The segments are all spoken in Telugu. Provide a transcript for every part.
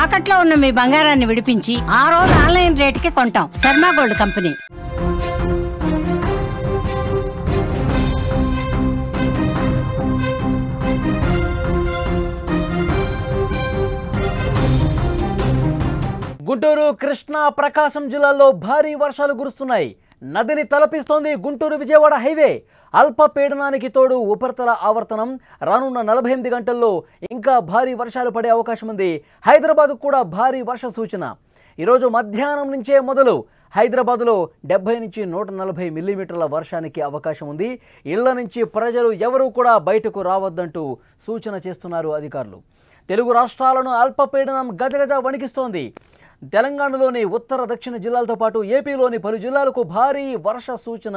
తాకట్లో ఉన్న మీ బంగారాన్ని విడిపించి ఆ రోజు ఆన్లైన్ రేటుకి కొంటాం. Sharma gold company. గుంటూరు, కృష్ణా, ప్రకాశం జిల్లాల్లో భారీ వర్షాలు కురుస్తున్నాయి. నదిని తలపిస్తోంది గుంటూరు విజయవాడ హైవే. అల్పపీడనానికి తోడు ఉపరితల ఆవర్తనం. రానున్న 48 గంటల్లో ఇంకా భారీ వర్షాలు పడే అవకాశం ఉంది. హైదరాబాద్కు కూడా భారీ వర్ష సూచన. ఈరోజు మధ్యాహ్నం నుంచే మొదలు హైదరాబాద్లో 70 నుంచి 140 మిల్లీమీటర్ల వర్షానికి అవకాశం ఉంది. ఇళ్ల నుంచి ప్రజలు ఎవరూ కూడా బయటకు రావద్దంటూ సూచన చేస్తున్నారు అధికారులు. తెలుగు రాష్ట్రాలను అల్పపీడనం గజగజ వణికిస్తోంది. తెలంగాణలోని ఉత్తర దక్షిణ జిల్లాలతో పాటు ఏపీలోని పలు జిల్లాలకు భారీ వర్ష సూచన.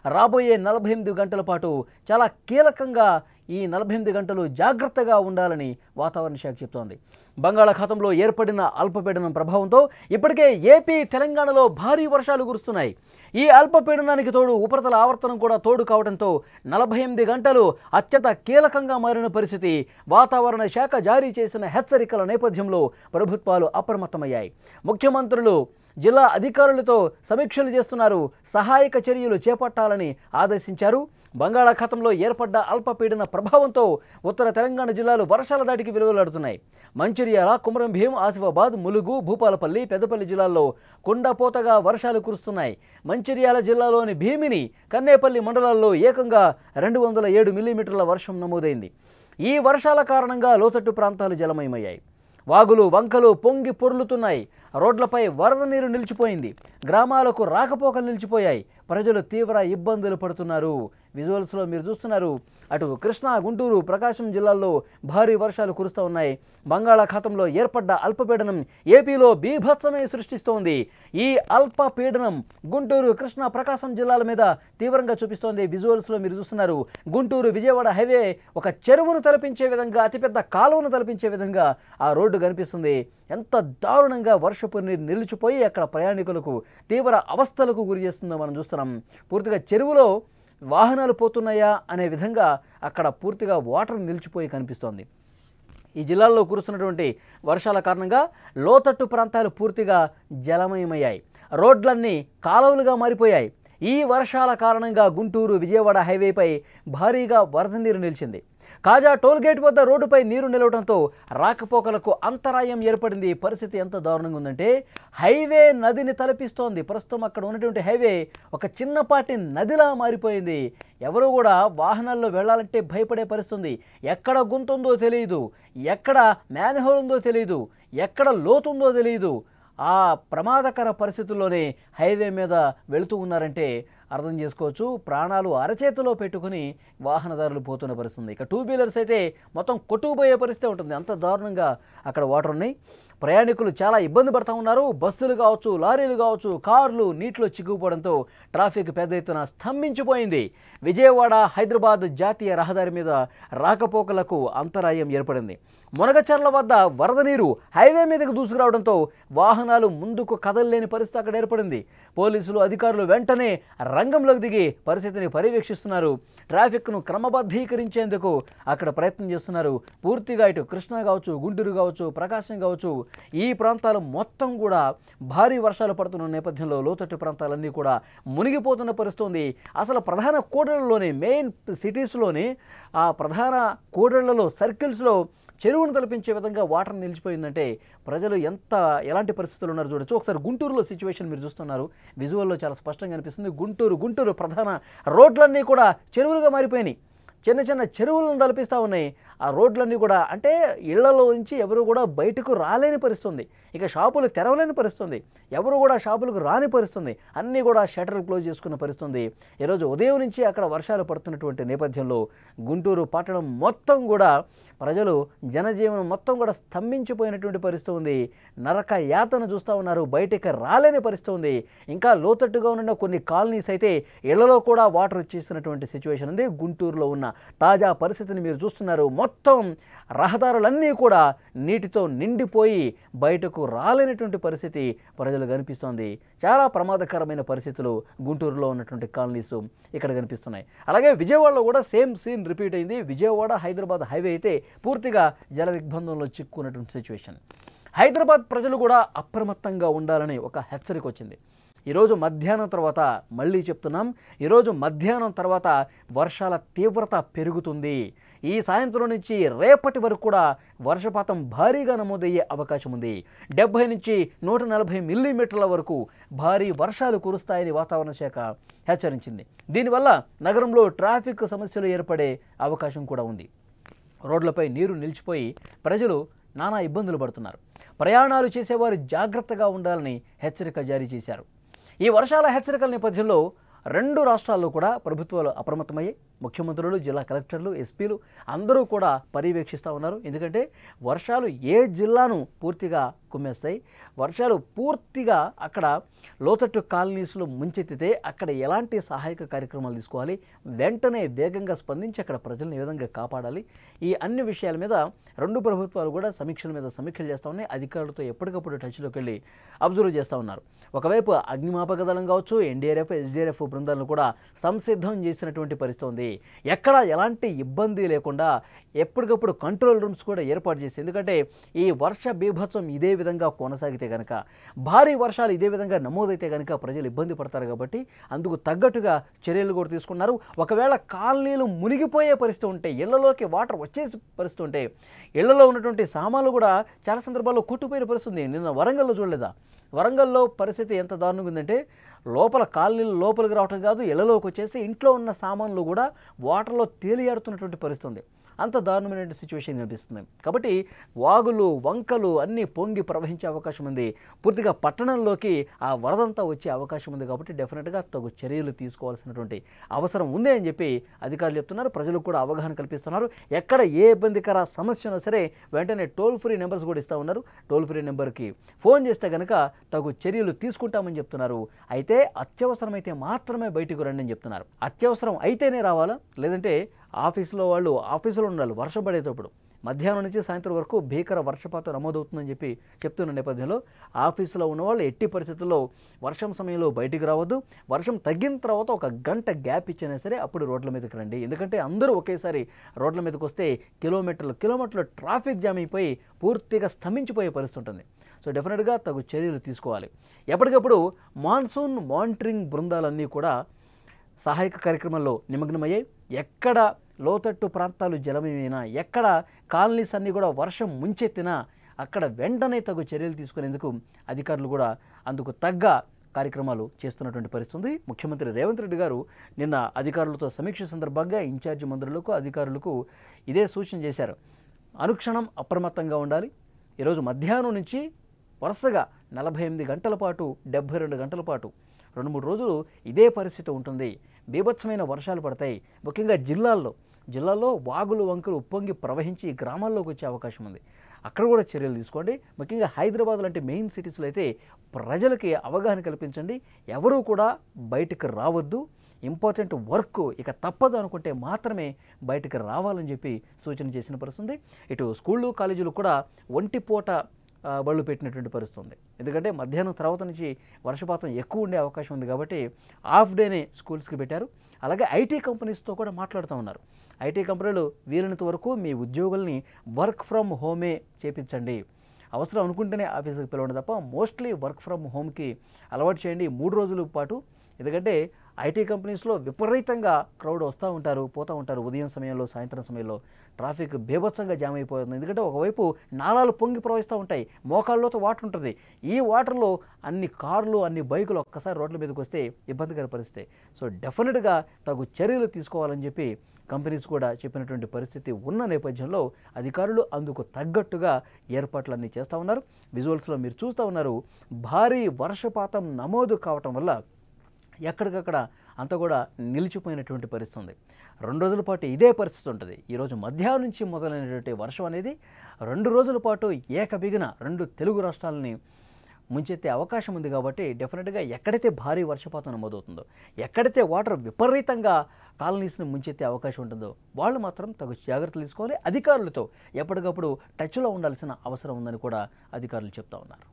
రాబోయే 48 గంటల పాటు చాలా కీలకంగా ఈ 48 గంటలు జాగ్రత్తగా ఉండాలని వాతావరణ శాఖ చెబుతోంది. బంగాళాఖాతంలో ఏర్పడిన అల్పపీడనం ప్రభావంతో ఇప్పటికే ఏపీ, తెలంగాణలో భారీ వర్షాలు కురుస్తున్నాయి. ఈ అల్పపీడనానికి తోడు ఉపరితల ఆవర్తనం కూడా తోడు కావడంతో 48 గంటలు అత్యంత కీలకంగా మారిన పరిస్థితి. వాతావరణ శాఖ జారీ చేసిన హెచ్చరికల నేపథ్యంలో ప్రభుత్వాలు అప్రమత్తమయ్యాయి. ముఖ్యమంత్రులు జిల్లా అధికారులతో సమీక్షలు చేస్తున్నారు. సహాయక చర్యలు చేపట్టాలని ఆదేశించారు. బంగాళాఖాతంలో ఏర్పడ్డ అల్పపీడన ప్రభావంతో ఉత్తర తెలంగాణ జిల్లాలు వర్షాల దాటికి విలువలాడుతున్నాయి. మంచిర్యాల, కుమరం భీం, ఆసిఫాబాద్, ములుగు, భూపాలపల్లి, పెద్దపల్లి జిల్లాల్లో కుండపోతగా వర్షాలు కురుస్తున్నాయి. మంచిర్యాల జిల్లాలోని భీమిని, కన్నేపల్లి మండలాల్లో ఏకంగా 207 మిల్లీమీటర్ల వర్షం నమోదైంది. ఈ వర్షాల కారణంగా లోతట్టు ప్రాంతాలు జలమయమయ్యాయి. వాగులు, వంకలు పొంగి పొర్లుతున్నాయి. రోడ్లపై వరద నీరు నిలిచిపోయింది. గ్రామాలకు రాకపోకలు నిలిచిపోయాయి. ప్రజలు తీవ్ర ఇబ్బందులు పడుతున్నారు. విజువల్స్లో మీరు చూస్తున్నారు. అటు కృష్ణా, గుంటూరు, ప్రకాశం జిల్లాల్లో భారీ వర్షాలు కురుస్తూ ఉన్నాయి. బంగాళాఖాతంలో ఏర్పడ్డ అల్పపీడనం ఏపీలో బీభత్సమే సృష్టిస్తోంది. ఈ అల్పపీడనం గుంటూరు, కృష్ణా, ప్రకాశం జిల్లాల మీద తీవ్రంగా చూపిస్తోంది. విజువల్స్లో మీరు చూస్తున్నారు. గుంటూరు విజయవాడ హైవే ఒక చెరువును తలపించే విధంగా, అతిపెద్ద కాలువను తలపించే విధంగా ఆ రోడ్డు కనిపిస్తుంది. ఎంత దారుణంగా వర్షపు నీరు నిలిచిపోయి అక్కడ ప్రయాణికులకు తీవ్ర అవస్థలకు గురి చేస్తుందో మనం చూస్తున్నాం. పూర్తిగా చెరువులో వాహనాలు పోతున్నాయా అనే విధంగా అక్కడ పూర్తిగా వాటర్ నిలిచిపోయి కనిపిస్తోంది. ఈ జిల్లాల్లో కురుస్తున్నటువంటి వర్షాల కారణంగా లోతట్టు ప్రాంతాలు పూర్తిగా జలమయమయ్యాయి. రోడ్లన్నీ కాలువలుగా మారిపోయాయి. ఈ వర్షాల కారణంగా గుంటూరు విజయవాడ హైవేపై భారీగా వరద నీరు నిలిచింది. కాజా టోల్గేట్ వద్ద రోడ్డుపై నీరు నిలవడంతో రాకపోకలకు అంతరాయం ఏర్పడింది. పరిస్థితి ఎంత దారుణంగా ఉందంటే హైవే నదిని తలపిస్తోంది. ప్రస్తుతం అక్కడ ఉన్నటువంటి హైవే ఒక చిన్నపాటి నదిలా మారిపోయింది. ఎవరు కూడా వాహనాల్లో వెళ్ళాలంటే భయపడే పరిస్థితి. ఎక్కడ గుంతుందో తెలియదు, ఎక్కడ మ్యాన్హోల్ ఉందో తెలియదు, ఎక్కడ లోతుందో తెలియదు. ఆ ప్రమాదకర పరిస్థితుల్లోనే హైవే మీద వెళుతూ ఉన్నారంటే అర్థం చేసుకోవచ్చు. ప్రాణాలు అరచేతిలో పెట్టుకుని వాహనదారులు పోతున్న పరిస్థితి. ఇక 2 వీలర్స్ అయితే మొత్తం కొట్టుకుపోయే పరిస్థితి ఉంటుంది. అంత దారుణంగా అక్కడ వాటర్ ఉన్నాయి. ప్రయాణికులు చాలా ఇబ్బంది పడుతూ ఉన్నారు. బస్సులు కావచ్చు, లారీలు కావచ్చు, కార్లు నీటిలో చిక్కుకుపోవడంతో ట్రాఫిక్ పెద్ద ఎత్తున స్తంభించిపోయింది. విజయవాడ, హైదరాబాద్ జాతీయ రహదారి మీద రాకపోకలకు అంతరాయం ఏర్పడింది. మునగచర్ల వద్ద వరద నీరు హైవే మీదకు దూసుకురావడంతో వాహనాలు ముందుకు కదలలేని పరిస్థితి అక్కడ ఏర్పడింది. పోలీసులు, అధికారులు వెంటనే రంగంలోకి దిగి పరిస్థితిని పర్యవేక్షిస్తున్నారు. ట్రాఫిక్ను క్రమబద్ధీకరించేందుకు అక్కడ ప్రయత్నం చేస్తున్నారు. పూర్తిగా ఇటు కృష్ణా కావచ్చు, గుంటూరు కావచ్చు, ప్రకాశం కావచ్చు, ఈ ప్రాంతాలు మొత్తం కూడా భారీ వర్షాలు పడుతున్న నేపథ్యంలో లోతట్టు ప్రాంతాలన్నీ కూడా మునిగిపోతున్న పరిస్థితి. అసలు ప్రధాన కూడళ్లలోని, మెయిన్ సిటీస్లోని ఆ ప్రధాన కూడళ్లలో, సర్కిల్స్లో చెరువును తలపించే విధంగా వాటర్ నిలిచిపోయిందంటే ప్రజలు ఎలాంటి పరిస్థితులు ఉన్నారో చూడొచ్చు. ఒకసారి గుంటూరులో సిచ్యువేషన్ మీరు చూస్తున్నారు. విజువల్లో చాలా స్పష్టంగా అనిపిస్తుంది. గుంటూరు ప్రధాన రోడ్లన్నీ కూడా చెరువులుగా మారిపోయినాయి. చిన్న చిన్న చెరువులను తలపిస్తూ ఉన్నాయి. ఆ రోడ్లన్నీ కూడా అంటే ఇళ్లలో నుంచి ఎవరు కూడా బయటకు రాలేని పరిస్థితుంది. ఇక షాపులు తెరవలేని పరిస్థితుంది. ఎవరు కూడా షాపులకు రాని పరిస్థితుంది. అన్నీ కూడా షట్టర్లు క్లోజ్ చేసుకున్న పరిస్థితుంది. ఈరోజు ఉదయం నుంచి అక్కడ వర్షాలు పడుతున్నటువంటి నేపథ్యంలో గుంటూరు పట్టణం మొత్తం కూడా ప్రజలు, జనజీవనం మొత్తం కూడా స్తంభించిపోయినటువంటి పరిస్థితి ఉంది. నరక యాతన చూస్తూ ఉన్నారు. బయటకు రాలేని పరిస్థితి ఉంది. ఇంకా లోతట్టుగా ఉన్న కొన్ని కాలనీస్ అయితే ఇళ్లలో కూడా వాటర్ వచ్చేసినటువంటి సిచ్యువేషన్ ఉంది. గుంటూరులో ఉన్న తాజా పరిస్థితిని మీరు చూస్తున్నారు. మొత్తం రహదారులన్నీ కూడా నీటితో నిండిపోయి బయటకు రాలేనటువంటి పరిస్థితి ప్రజలు కనిపిస్తోంది. చాలా ప్రమాదకరమైన పరిస్థితులు గుంటూరులో ఉన్నటువంటి కాలనీస్ ఇక్కడ కనిపిస్తున్నాయి. అలాగే విజయవాడలో కూడా సేమ్ సీన్ రిపీట్ అయింది. విజయవాడ, హైదరాబాద్ హైవే అయితే పూర్తిగా జల దిగ్బంధంలో చిక్కున్నటువంటి సిచ్యువేషన్. హైదరాబాద్ ప్రజలు కూడా అప్రమత్తంగా ఉండాలని ఒక హెచ్చరిక వచ్చింది. ఈరోజు మధ్యాహ్నం తర్వాత మళ్ళీ చెప్తున్నాం, ఈరోజు మధ్యాహ్నం తర్వాత వర్షాల తీవ్రత పెరుగుతుంది. ఈ సాయంత్రం నుంచి రేపటి వరకు కూడా వర్షపాతం భారీగా నమోదయ్యే అవకాశం ఉంది. 70 నుంచి 140 మిల్లీమీటర్ల వరకు భారీ వర్షాలు కురుస్తాయని వాతావరణ శాఖ హెచ్చరించింది. దీనివల్ల నగరంలో ట్రాఫిక్ సమస్యలు ఏర్పడే అవకాశం కూడా ఉంది. రోడ్లపై నీరు నిలిచిపోయి ప్రజలు నానా ఇబ్బందులు పడుతున్నారు. ప్రయాణాలు చేసేవారు జాగ్రత్తగా ఉండాలని హెచ్చరిక జారీ చేశారు. ఈ వర్షాల హెచ్చరికల నేపథ్యంలో 2 రాష్ట్రాల్లో కూడా ప్రభుత్వాలు అప్రమత్తమయ్యాయి. ముఖ్యమంత్రులు, జిల్లా కలెక్టర్లు, ఎస్పీలు అందరూ కూడా పర్యవేక్షిస్తూ ఉన్నారు. ఎందుకంటే వర్షాలు ఏ జిల్లాను పూర్తిగా కుమ్మేస్తాయి, వర్షాలు పూర్తిగా అక్కడ లోతట్టు కాలనీస్లో ముంచెత్తితే అక్కడ ఎలాంటి సహాయక కార్యక్రమాలు తీసుకోవాలి, వెంటనే వేగంగా స్పందించి అక్కడ ప్రజలను ఏ విధంగా కాపాడాలి, ఈ అన్ని విషయాల మీద 2 ప్రభుత్వాలు కూడా సమీక్షల మీద సమీక్షలు చేస్తూ ఉన్నాయి. అధికారులతో ఎప్పటికప్పుడు టచ్లోకి వెళ్ళి అబ్జర్వ్ చేస్తూ ఉన్నారు. ఒకవైపు అగ్నిమాపక దళం కావచ్చు, ఎన్డీఆర్ఎఫ్, ఎస్డీఆర్ఎఫ్ బృందాలను కూడా సంసిద్ధం చేసినటువంటి పరిస్థితి ఉంది. ఎక్కడ ఎలాంటి ఇబ్బంది లేకుండా ఎప్పటికప్పుడు కంట్రోల్ రూమ్స్ కూడా ఏర్పాటు చేసి, ఎందుకంటే ఈ వర్ష బీభత్సం ఇదే విధంగా కొనసాగితే కనుక, భారీ వర్షాలు ఇదే విధంగా నమోదైతే కనుక ప్రజలు ఇబ్బంది పడతారు. కాబట్టి అందుకు తగ్గట్టుగా చర్యలు కూడా తీసుకున్నారు. ఒకవేళ కాలనీలు మునిగిపోయే పరిస్థితి ఉంటే, ఇళ్లలోకి వాటర్ వచ్చేసి పరిస్థితి ఉంటే, ఇళ్లలో ఉన్నటువంటి సామాన్లు కూడా చాలా సందర్భాల్లో కొట్టుపోయిన పరిస్థితి ఉంది. నిన్న వరంగల్లో చూడలేదా? వరంగల్లో పరిస్థితి ఎంత దారుణంగా ఉందంటే, లోపల కాలనీలు లోపలికి రావటం కాదు, ఇళ్లలోకి వచ్చేసి ఇంట్లో ఉన్న సామాన్లు కూడా వాటర్లో తేలియాడుతున్నటువంటి పరిస్థితి ఉంది. అంత దారుణమైన సిచ్యువేషన్ కనిపిస్తుంది. కాబట్టి వాగులు, వంకలు అన్నీ పొంగి ప్రవహించే అవకాశం ఉంది. పూర్తిగా పట్టణంలోకి ఆ వరదంతా వచ్చే అవకాశం ఉంది. కాబట్టి డెఫినెట్గా తగు చర్యలు తీసుకోవాల్సినటువంటి అవసరం ఉంది అని చెప్పి అధికారులు చెప్తున్నారు. ప్రజలకు కూడా అవగాహన కల్పిస్తున్నారు. ఎక్కడ ఏ ఇబ్బందికర సమస్య ఉన్నా సరే వెంటనే టోల్ ఫ్రీ నెంబర్స్ కూడా ఇస్తూ ఉన్నారు. టోల్ ఫ్రీ నెంబర్కి ఫోన్ చేస్తే కనుక తగు చర్యలు తీసుకుంటామని చెప్తున్నారు. అయితే అత్యవసరమైతే మాత్రమే బయటకు రండి అని చెప్తున్నారు. అత్యవసరం అయితేనే రావాలా, లేదంటే ఆఫీసులో వాళ్ళు ఆఫీసులో ఉండాలి. వర్షం పడేటప్పుడు మధ్యాహ్నం నుంచి సాయంత్రం వరకు భీకర వర్షపాతం నమోదవుతుందని చెప్పి చెప్తున్న నేపథ్యంలో ఆఫీసులో ఉన్నవాళ్ళు ఎట్టి పరిస్థితుల్లో వర్షం సమయంలో బయటికి రావద్దు. వర్షం తగ్గిన తర్వాత 1 గంట గ్యాప్ ఇచ్చినా సరే అప్పుడు రోడ్ల మీదకి రండి. ఎందుకంటే అందరూ ఒకేసారి రోడ్ల మీదకి వస్తే కిలోమీటర్లు ట్రాఫిక్ జామ్ అయిపోయి పూర్తిగా స్తంభించిపోయే పరిస్థితి ఉంటుంది. సో డెఫినెట్గా తగు చర్యలు తీసుకోవాలి. ఎప్పటికప్పుడు మాన్సూన్ మానిటరింగ్ బృందాలన్నీ కూడా సహాయక కార్యక్రమాల్లో నిమగ్నమయ్యాయి. ఎక్కడ లోతట్టు ప్రాంతాలు జలమయమైనా, ఎక్కడ కాలనీస్ అన్నీ కూడా వర్షం ముంచెత్తినా అక్కడ వెంటనే తగు చర్యలు తీసుకునేందుకు అధికారులు కూడా అందుకు తగ్గ కార్యక్రమాలు చేస్తున్నటువంటి పరిస్థితి. ముఖ్యమంత్రి రేవంత్ రెడ్డి గారు నిన్న అధికారులతో సమీక్ష సందర్భంగా ఇన్ఛార్జి మంత్రులకు, అధికారులకు ఇదే సూచన చేశారు. అనుక్షణం అప్రమత్తంగా ఉండాలి. ఈరోజు మధ్యాహ్నం నుంచి వరుసగా 48 గంటల పాటు, 72 గంటల పాటు 2-3 రోజులు ఇదే పరిస్థితి ఉంటుంది. బీభత్సమైన వర్షాలు పడతాయి. ముఖ్యంగా జిల్లాల్లో వాగులు, వంకలు ఉప్పొంగి ప్రవహించి గ్రామాల్లోకి వచ్చే అవకాశం ఉంది. అక్కడ కూడా చర్యలు తీసుకోండి. ముఖ్యంగా హైదరాబాద్ లాంటి మెయిన్ సిటీస్లో అయితే ప్రజలకి అవగాహన కల్పించండి. ఎవరూ కూడా బయటకు రావద్దు. ఇంపార్టెంట్ వర్క్ ఇక తప్పదు అనుకుంటే మాత్రమే బయటకు రావాలని చెప్పి సూచన చేసిన పరిస్థితి. ఇటు స్కూళ్ళు, కాలేజీలు కూడా ఒంటిపూట బళ్ళు పెట్టినటువంటి పరిస్థితి ఉంది. ఎందుకంటే మధ్యాహ్నం తర్వాత నుంచి వర్షపాతం ఎక్కువ ఉండే అవకాశం ఉంది. కాబట్టి హాఫ్ డేనే స్కూల్స్కి పెట్టారు. అలాగే ఐటీ కంపెనీస్తో కూడా మాట్లాడుతూ ఉన్నారు. ఐటీ కంపెనీలు వీలైనంత వరకు మీ ఉద్యోగుల్ని వర్క్ ఫ్రమ్ హోమే చేపించండి. అవసరం అనుకుంటేనే ఆఫీస్కి పిలవండి తప్ప మోస్ట్లీ వర్క్ ఫ్రమ్ హోమ్కి అలవాటు చేయండి 3 రోజుల పాటు. ఎందుకంటే ఐటీ కంపెనీస్లో విపరీతంగా క్రౌడ్ వస్తూ ఉంటారు, పోతూ ఉంటారు. ఉదయం సమయంలో, సాయంత్రం సమయంలో ట్రాఫిక్ బీభత్సంగా జామ్ అయిపోతుంది. ఎందుకంటే ఒకవైపు నాలాలు పొంగి ప్రవహిస్తూ ఉంటాయి, మోకాళ్ళతో వాటర్ ఉంటుంది. ఈ వాటర్లో అన్ని కార్లు, అన్ని బైకులు ఒక్కసారి రోడ్ల మీదకి వస్తే ఇబ్బందికర పరిస్థితి. సో డెఫినెట్గా తగు చర్యలు తీసుకోవాలని చెప్పి కంపెనీస్ కూడా చెప్పినటువంటి పరిస్థితి ఉన్న నేపథ్యంలో అధికారులు అందుకు తగ్గట్టుగా ఏర్పాట్లన్నీ చేస్తూ ఉన్నారు. విజువల్స్లో మీరు చూస్తూ ఉన్నారు. భారీ వర్షపాతం నమోదు కావటం వల్ల ఎక్కడికక్కడ అంతా కూడా నిలిచిపోయినటువంటి పరిస్థితి ఉంది. 2 రోజుల పాటు ఇదే పరిస్థితి ఉంటుంది. ఈరోజు మధ్యాహ్నం నుంచి మొదలైనటువంటి వర్షం అనేది 2 రోజుల పాటు ఏకబిగిన 2 తెలుగు రాష్ట్రాలని ముంచెత్తే అవకాశం ఉంది. కాబట్టి డెఫినెట్గా ఎక్కడైతే భారీ వర్షపాతం నమోదవుతుందో, ఎక్కడైతే వాటర్ విపరీతంగా కాలనీస్ని ముంచెత్తే అవకాశం ఉంటుందో వాళ్ళు మాత్రం తగు జాగ్రత్తలు తీసుకోవాలి. అధికారులతో ఎప్పటికప్పుడు టచ్లో ఉండాల్సిన అవసరం ఉందని కూడా అధికారులు చెప్తా ఉన్నారు.